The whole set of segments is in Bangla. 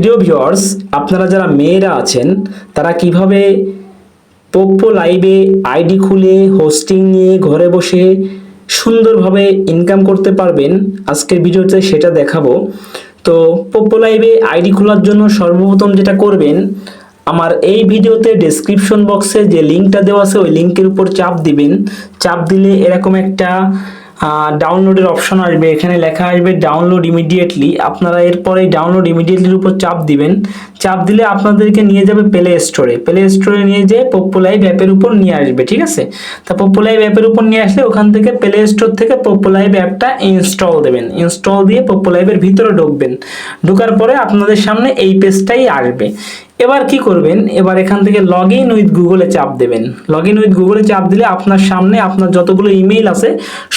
প্রিয় ভিউয়ার্স, আপনারা যারা মেয়েরা আছেন তারা কিভাবে পোপ্পো লাইভে আইডি খুলে হোস্টিং নিয়ে ঘরে বসে সুন্দরভাবে ইনকাম করতে পারবেন আজকের ভিডিওতে সেটা দেখাবো। তো পোপ্পো লাইভে আইডি খোলার জন্য সর্বপ্রথম যেটা করবেন, আমার এই ভিডিওতে ডেসক্রিপশন বক্সে যে লিঙ্কটা দেওয়া আছে ওই লিঙ্কের উপর চাপ দিবেন। চাপ দিলে এরকম একটা ডাউনলোডের অপশন আসবে, এখানে লেখা আসবে ডাউনলোড ইমিডিয়েটলি। আপনারা এরপরে ডাউনলোড ইমিডিয়েটলির উপর চাপ দিবেন। চাপ দিলে আপনাদেরকে নিয়ে যাবে প্লে স্টোরে নিয়ে যেয়ে পোপ্পো লাইভ অ্যাপের উপর নিয়ে আসবে, ঠিক আছে। তা পোপ্পো লাইভ অ্যাপের উপর নিয়ে আসলে ওখান থেকে প্লে স্টোর থেকে পোপ্পো লাইভ অ্যাপটা ইনস্টল দেবেন। ইনস্টল দিয়ে পোপ্পো লাইভের ভিতরে ঢুকবেন। ঢোকার পরে আপনাদের সামনে এই পেজটাই আসবে। এবার কি করবেন, এবার এখান থেকে লগ ইন উইথ গুগলে চাপ দেবেন। লগ ইন উইথ গুগলে চাপ দিলে আপনার সামনে আপনার যতগুলো ইমেইল আছে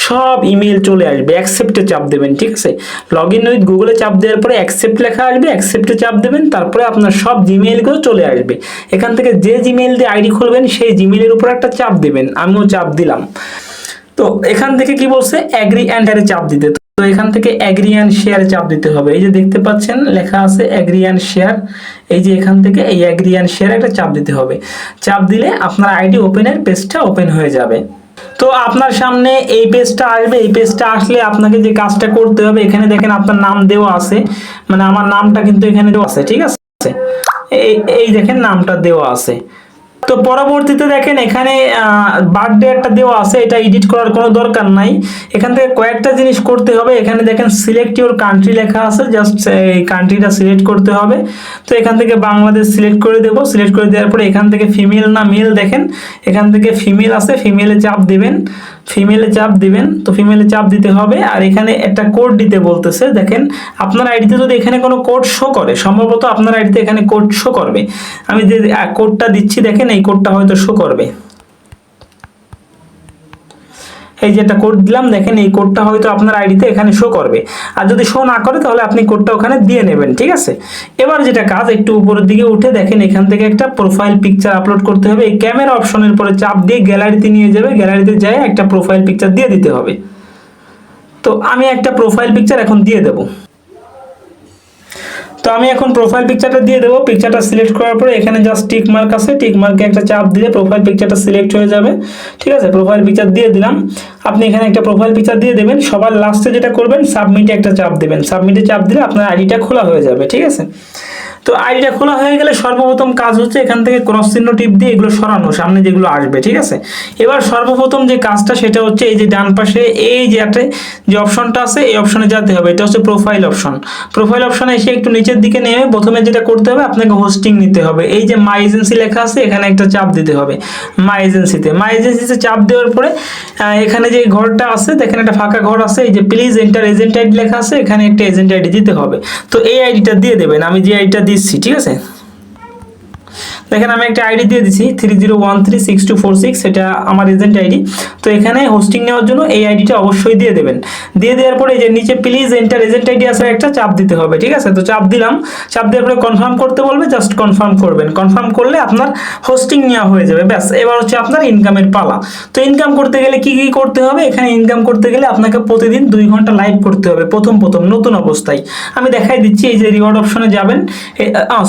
সব ইমেইল চলে আসবে। অ্যাকসেপ্টে চাপ দেবেন, ঠিক আছে। লগ ইন উইথ গুগলে চাপ দেওয়ার পরে অ্যাকসেপ্ট লেখা আসবে, অ্যাকসেপ্টে চাপ দেবেন। তারপরে আপনার সব জিমেইলগুলো চলে আসবে। এখান থেকে যে জিমেইল দিয়ে আইডি খুলবেন সেই জিমেইলের উপর একটা চাপ দেবেন। আমিও চাপ দিলাম। তো এখান থেকে কি বলছে, অ্যাগ্রি অ্যান্ড এর চাপ দিতে। তো এখান থেকে অ্যাগ্রি অ্যান্ড শেয়ার চাপ দিতে হবে। এই যে দেখতে পাচ্ছেন লেখা আছে অ্যাগ্রি অ্যান্ড শেয়ার, এই যে এখান থেকে এই অ্যাগ্রি অ্যান্ড শেয়ার একটা চাপ দিতে হবে। চাপ দিলে আপনার আইডি ওপেনের পেজটা ওপেন হয়ে যাবে। তো আপনার সামনে এই পেজটা আসবে। এই পেজটা আসলে আপনাকে যে কাজটা করতে হবে, এখানে দেখেন আপনার নাম দেওয়া আছে, মানে আমার নামটা কিন্তু এখানে দেওয়া আছে, ঠিক আছে। এই দেখেন নামটা দেওয়া আছে। তো পরবর্তীতে দেখেন এখানে বার্থডে একটা দেওয়া আছে, এটা এডিট করার কোনো দরকার নাই। এখান থেকে কয়েকটা জিনিস করতে হবে। এখানে দেখেন সিলেক্ট ইউর কান্ট্রি লেখা আছে, জাস্ট এই কান্ট্রিটা সিলেক্ট করতে হবে। তো এখান থেকে বাংলাদেশ সিলেক্ট করে দেব। সিলেক্ট করে দেওয়ার পরে এখান থেকে ফিমেল না মেল, দেখেন এখান থেকে ফিমেল আছে, ফিমেলে চাপ দিবেন। ফিমেলে চাপ দিবেন, তো ফিমেলে চাপ দিতে হবে। আর এখানে একটা কোড দিতে বলতেছে, দেখেন আপনার আইডিতে যদি এখানে কোনো কোড শো করে, সম্ভবত আপনার আইডিতে এখানে কোড শো করবে। আমি যে কোডটা দিচ্ছি দেখেন এই কোডটা হয়তো শো করবে। এই যে একটা কোড দিলাম, দেখেন এই কোডটা হয়তো আপনার আইডিতে এখানে শো করবে। আর যদি শো না করে তাহলে আপনি কোডটা ওখানে দিয়ে নেবেন, ঠিক আছে। এবার যেটা কাজ, একটু উপরের দিকে উঠে দেখেন এখান থেকে একটা প্রোফাইল পিকচার আপলোড করতে হবে। এই ক্যামেরা অপশনের পরে চাপ দিয়ে গ্যালারিতে নিয়ে যাবে। গ্যালারিতে যায় একটা প্রোফাইল পিকচার দিয়ে দিতে হবে। তো আমি একটা প্রোফাইল পিকচার এখন দিয়ে দেব। তো আমি এখন প্রোফাইল পিকচারটা দিয়ে দেবো। পিকচারটা সিলেক্ট করার পরে এখানে জাস্ট টিক মার্ক আছে, টিক মার্কে একটা চাপ দিলে প্রোফাইল পিকচারটা সিলেক্ট হয়ে যাবে, ঠিক আছে। প্রোফাইল পিকচার দিয়ে দিলাম। আপনি এখানে একটা প্রোফাইল পিকচার দিয়ে দেবেন। সবার লাস্টে যেটা করবেন, সাবমিটে একটা চাপ দেবেন। সাবমিটে চাপ দিলে আপনার আইডিটা খোলা হয়ে যাবে, ঠিক আছে। তো আইডিটা খোলা হয়ে গেলে সর্বপ্রথম কাজ হচ্ছে এখান থেকে ক্রস চিহ্ন টিপ দিয়ে এগুলো সরানো, সামনে যেগুলো আসবে, ঠিক আছে। এবার সর্বপ্রথম যে কাজটা সেটা হচ্ছে এই যে ডান পাশে এই যে অপশনটা আছে এই অপশনে যেতে হবে। এটা হচ্ছে প্রোফাইল অপশন। প্রোফাইল অপশনে এসে একটু নিচের দিকে নেমে প্রথমে যেটা করতে হবে, আপনাকে হোস্টিং নিতে হবে। এই যে মাই এজেন্সি লেখা আছে এখানে একটা চাপ দিতে হবে। মাই এজেন্সিতে চাপ দেওয়ার পরে এখানে যে ঘরটা আছে দেখেন একটা ফাঁকা ঘর আছে, এই যে প্লিজ এন্টার এজেন্ট আইডি লেখা আছে, এখানে একটা এজেন্ট আইডি দিতে হবে। তো এই আইডিটা দিয়ে দেবেন। আমি যে আইডিটা দিচ্ছি, ঠিক আছে। দেখেন আমি একটা আইডি দিয়ে দিচ্ছি 30136246, এটা আমার এজেন্ট আইডি। তো এখানে হোস্টিং নেওয়ার জন্য এই আইডিটা অবশ্যই দিয়ে দেবেন। দিয়ে দেওয়ার পরে এই যে নিচে প্লিজ এন্টার এজেন্ট আইডি আছে একটা চাপ দিতে হবে, ঠিক আছে। তো চাপ দিলাম। চাপ দেওয়ার পরে কনফার্ম করতে বলবে, জাস্ট কনফার্ম করবেন। কনফার্ম করলে আপনার হোস্টিং নেওয়া হয়ে যাবে, ব্যাস। এবার হচ্ছে আপনার ইনকামের পালা। তো ইনকাম করতে গেলে কি কি করতে হবে, এখানে ইনকাম করতে গেলে আপনাকে প্রতিদিন 2 ঘন্টা লাইভ করতে হবে প্রথম নতুন অবস্থায়। আমি দেখাই দিচ্ছি, এই যে রিওয়ার্ড অপশনে যাবেন।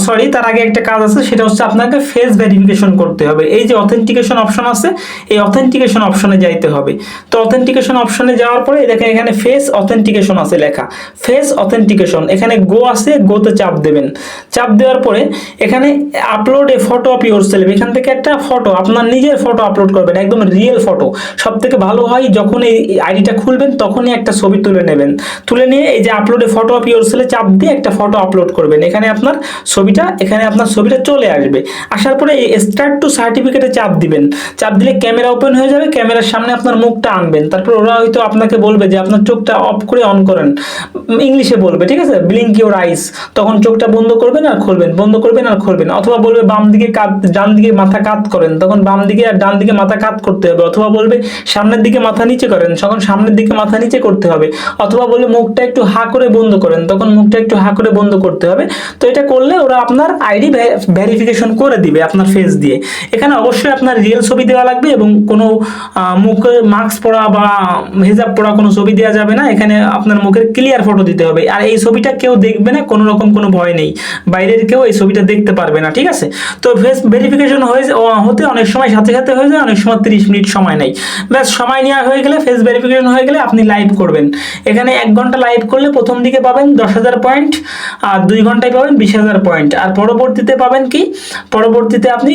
সরি, তার আগে একটা কাজ আছে, সেটা হচ্ছে আপনাকে ফেস ভেরিফিকেশন করতে হবে। এই যে অথেন্টিকেশন অপশন আছে, এই অথেন্টিকেশন অপশনে যাইতে হবে। তো অথেন্টিকেশন অপশনে যাওয়ার পরে দেখেন এখানে ফেস অথেন্টিকেশন আছে লেখা, ফেস অথেন্টিকেশন। এখানে গো আছে, গোতে চাপ দেবেন। চাপ দেওয়ার পরে এখানে upload A photo of yourself, এখান থেকে একটা ফটো, আপনার নিজের ফটো আপলোড করবেন, একদম রিয়েল ফটো। সব থেকে ভালো হয় যখন এই আইডিটা খুলবেন তখনই একটা ছবি তুলে নেবেন। তুলে নিয়ে এই যে upload A photo of yourself চাপ দিয়ে একটা ফটো আপলোড করবেন। এখানে আপনার ছবিটা চলে আসবে। আসার পরে স্টার্ট টু সার্টিফিকেটে চাপ দিবেন। চাপ দিলে ক্যামেরা ওপেন হয়ে যাবে। ক্যামেরার সামনে আপনার মুখটা আনবেন। তারপর ওরা হয়তো আপনাকে বলবে যে আপনার চোখটা অফ করে অন করেন, ইংলিশে বলবে, ঠিক আছে। ব্লিঙ্ক ইউর আইস, তখন চোখটা বন্ধ করবেন আর খুলবেন, বন্ধ করবেন আর খুলবেন। অথবা বলবে বাম দিকে কাত, ডান দিকে মাথা কাত করেন, তখন বাম দিকে আর ডান দিকে মাথা কাত করতে হবে। অথবা বলবে সামনের দিকে মাথা নিচে করেন, তখন সামনের দিকে মাথা নিচে করতে হবে। অথবা বলবে মুখটা একটু হা করে বন্ধ করেন, তখন মুখটা একটু হা করে বন্ধ করতে হবে। তো এটা করলে ওরা আপনার আইডি ভেরিফিকেশন করে করে দিবে আপনার ফেস দিয়ে। এখানে অবশ্যই আপনার রিয়েল ছবি দেওয়া লাগবে এবং কোনো মুখে মাস্ক পরা বা হিজাব পরা কোনো ছবি দেওয়া যাবে না। এখানে আপনার মুখের ক্লিয়ার ফটো দিতে হবে। আর এই ছবিটা কেউ দেখবে না, কোনো রকম কোনো ভয় নেই, বাইরের কেউ এই ছবিটা দেখতে পারবে না, ঠিক আছে। তো ফেস ভেরিফিকেশন হতে অনেক সময় সাথে সাথে হয়ে যায়, অনেক সময় 30 মিনিট সময় নেই। ব্যাস সময় নেওয়া হয়ে গেলে, ফেস ভেরিফিকেশন হয়ে গেলে আপনি লাইভ করবেন। এখানে 1 ঘন্টা লাইভ করলে প্রথম দিকে পাবেন 10,000 পয়েন্ট, আর 2 ঘন্টায় পাবেন 20,000 পয়েন্ট। আর পরবর্তীতে পাবেন কি, পরবর্তীতে আপনি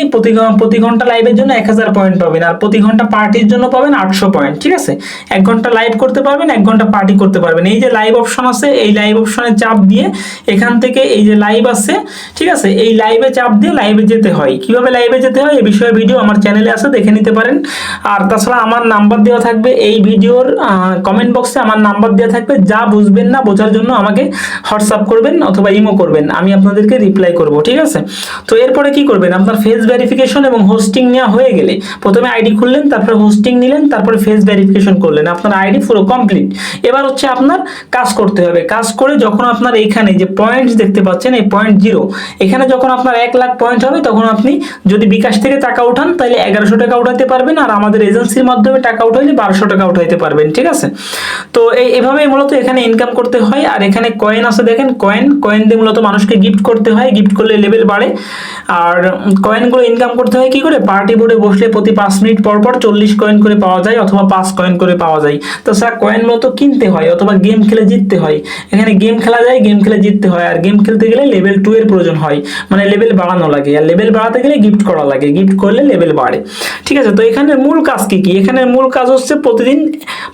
প্রতি ঘন্টা লাইভের জন্য 1,000 পয়েন্ট পাবেন, আর প্রতি ঘন্টা পার্টির জন্য পাবেন 800 পয়েন্ট, ঠিক আছে। 1 ঘন্টা লাইভ করতে পারবেন, 1 ঘন্টা পার্টি করতে পারবেন। এই যে লাইভ অপশন আছে, এই লাইভ অপশনে চাপ দিয়ে এখান থেকে এই যে লাইভ আছে, ঠিক আছে, এই লাইভে চাপ দিয়ে লাইভে যেতে হয়। কিভাবে লাইভে যেতে হয় এই বিষয়ে ভিডিও আমার চ্যানেলে আছে, দেখে নিতে পারেন। আর তাছাড়া আমার নাম্বার দেওয়া থাকবে এই ভিডিওর কমেন্ট বক্সে, আমার নাম্বার দেওয়া থাকবে। যা বুঝবেন না, বোঝার জন্য আমাকে হোয়াটসঅ্যাপ করবেন অথবা ইমো করবেন, আমি আপনাদেরকে রিপ্লাই করব, ঠিক আছে। তো এরপরে কি করবেন, আপনার ফেস ভেরিফিকেশন এবং হোস্টিং নেওয়া হয়ে গেলে প্রথমে আইডি খুললেন, তারপরে হোস্টিং নিলেন, তারপরে ফেস ভেরিফিকেশন করলেন, আপনার আইডি পুরো কমপ্লিট। এবার হচ্ছে আপনার কাজ করতে হবে। কাজ করে যখন আপনার এইখানে যে পয়েন্টস দেখতে পাচ্ছেন, এই পয়েন্ট 0, এখানে যখন আপনার 1 লাখ পয়েন্ট হবে, তখন আপনি যদি বিকাশ থেকে টাকা উঠান তাহলে 1100 টাকা উঠাতে পারবেন, আর আমাদের এজেন্সির মাধ্যমে টাকা উঠাইলে 1200 টাকা উঠাইতে পারবেন, ঠিক আছে। তো এইভাবেই মূলত এখানে ইনকাম করতে হয়। আর এখানে কয়েন আছে, দেখেন কয়েন দিয়ে মূলত মানুষকে গিফট করতে হয়, গিফট করলে লেভেল বাড়ে। আর কয়েনগুলো ইনকাম করতে হয় কি করে, পার্টি বোর্ডে বসলে প্রতি 5 মিনিট পর পর 40 কয়েন করে পাওয়া যায়, অথবা 5 কয়েন করে পাওয়া যায়। তাছাড়া কয়েন মূলত কিনতে হয় অথবা গেম খেলে জিততে হয়। এখানে গেম খেলা যায়, গেম খেলে জিততে হয়। আর গেম খেলতে গেলে লেভেল 2 এর প্রয়োজন হয়, মানে লেভেল বাড়ানো লাগে। আর লেভেল বাড়াতে গেলে গিফট করা লাগে, গিফট করলে লেভেল বাড়ে, ঠিক আছে। তো এখানে মূল কাজ কি কি, এখানে মূল কাজ হচ্ছে প্রতিদিন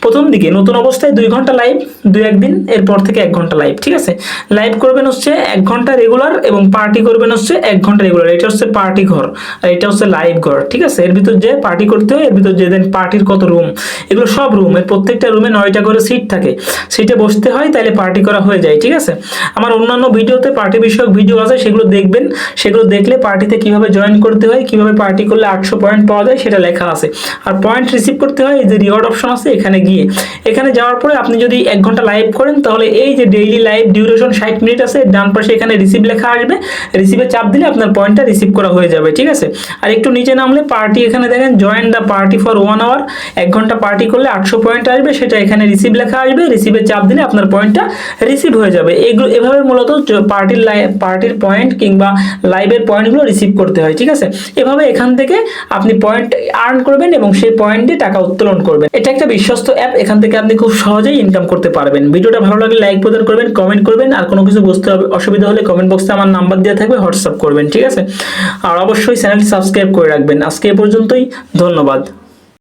প্রথম দিকে নতুন অবস্থায় 2 ঘন্টা লাইভ, 2-1 দিন, এরপর থেকে 1 ঘন্টা লাইভ, ঠিক আছে। লাইভ করবেন হচ্ছে 1 ঘন্টা রেগুলার, এবং পার্টি করবেন হচ্ছে 1 ঘন্টা রেগুলার। এটা হচ্ছে পার্টি ঘর আর এটা হচ্ছে লাইভ ঘর, ঠিক আছে। এর ভিতর যে পার্টি করতে হয়, এর ভিতর যে দেন পার্টির কত রুম, এগুলো সব রুম, এর প্রত্যেকটা রুমে 9টা করে সিট থাকে, সিটে বসতে হয়, তাহলে পার্টি করা হয়ে যায়, ঠিক আছে। আমার অন্যান্য ভিডিওতে পার্টি বিষয়ক ভিডিও আছে, সেগুলো দেখবেন। সেগুলো দেখলে পার্টিতে কিভাবে জয়েন করতে হয়, কিভাবে পার্টি করলে 800 পয়েন্ট পাওয়া যায় সেটা লেখা আছে। আর পয়েন্ট রিসিভ করতে হয় এই যে রিওয়ার্ড অপশন আছে, এখানে গিয়ে, এখানে যাওয়ার পরে আপনি যদি 1 ঘন্টা লাইভ করেন, তাহলে এই যে ডেইলি লাইভ ডিউরেশন 60 মিনিট আছে, ডান পাশে এখানে রিসিভ লেখা আসবে, রিসিভে চাপ দিলে আপনার পয়েন্টটা রিসিভ করা হয়ে যাবে, ঠিক আছে। আর একটু নিচে নামলে পার্টি, এখানে দেখেন join the party for 1 hour, 1 ঘন্টা পার্টি করলে 800 পয়েন্ট আসবে, সেটা এখানে রিসিভ লেখা আসবে, রিসিভে চাপ দিলে আপনার পয়েন্টটা রিসিভ হয়ে যাবে। এগুলো এভাবে মূলত পার্টির পয়েন্ট কিংবা লাইভের পয়েন্টগুলো রিসিভ করতে হয়, ঠিক আছে। এভাবে এখান থেকে আপনি পয়েন্ট আর্ন করবেন এবং সেই পয়েন্ট দিয়ে টাকা উত্তোলন করবেন। এটা একটা বিশ্বস্ত অ্যাপ, এখান থেকে আপনি খুব সহজেই ইনকাম করতে পারবেন। ভিডিওটা ভালো লাগলে লাইক প্রদান করবেন, কমেন্ট করবেন, আর কোনো কিছু বুঝতে অসুবিধা হলে কমেন্ট বক্সে আমার নাম্বার দেওয়া থাকবে, হোয়াটসঅ্যাপ করবেন, ঠিক আছে। আর অবশ্যই চ্যানেলটি সাবস্ক্রাইব করে রাখবেন। আজকে এ পর্যন্তই, ধন্যবাদ।